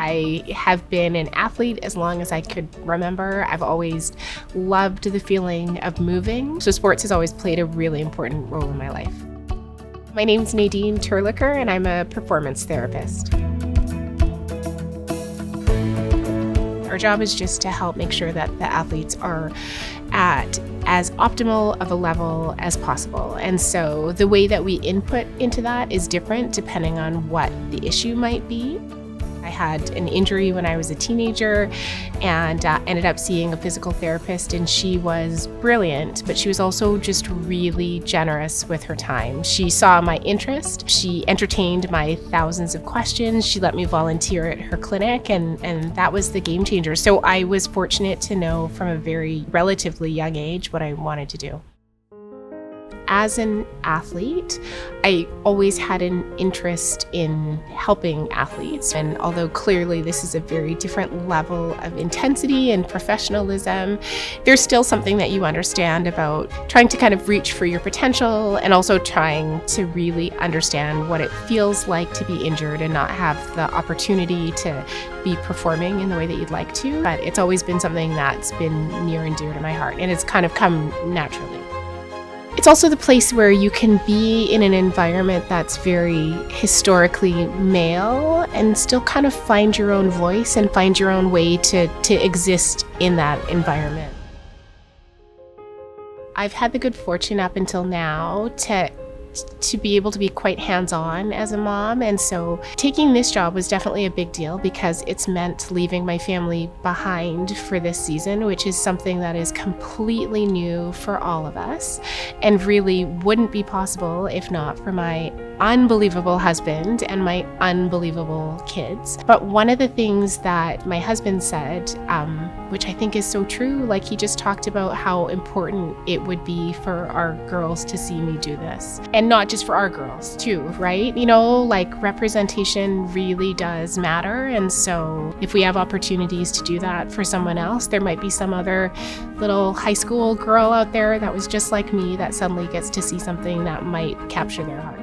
I have been an athlete as long as I could remember. I've always loved the feeling of moving, so sports has always played a really important role in my life. My name's Nadine Terlicher, and I'm a performance therapist. Our job is just to help make sure that the athletes are at as optimal of a level as possible. And so the way that we input into that is different depending on what the issue might be. I had an injury when I was a teenager and ended up seeing a physical therapist, and she was brilliant, but she was also just really generous with her time. She saw my interest, she entertained my thousands of questions, she let me volunteer at her clinic, and that was the game changer. So I was fortunate to know from a very relatively young age what I wanted to do. As an athlete, I always had an interest in helping athletes. And although clearly this is a very different level of intensity and professionalism, there's still something that you understand about trying to kind of reach for your potential and also trying to really understand what it feels like to be injured and not have the opportunity to be performing in the way that you'd like to. But it's always been something that's been near and dear to my heart, and it's kind of come naturally. It's also the place where you can be in an environment that's very historically male and still kind of find your own voice and find your own way to exist in that environment. I've had the good fortune up until now to be able to be quite hands-on as a mom, and so taking this job was definitely a big deal because it's meant leaving my family behind for this season, which is something that is completely new for all of us and really wouldn't be possible if not for my unbelievable husband and my unbelievable kids. But one of the things that my husband said, which I think is so true, like he just talked about how important it would be for our girls to see me do this. And not just for our girls too, right? You know, like representation really does matter. And so if we have opportunities to do that for someone else, there might be some other little high school girl out there that was just like me that suddenly gets to see something that might capture their heart.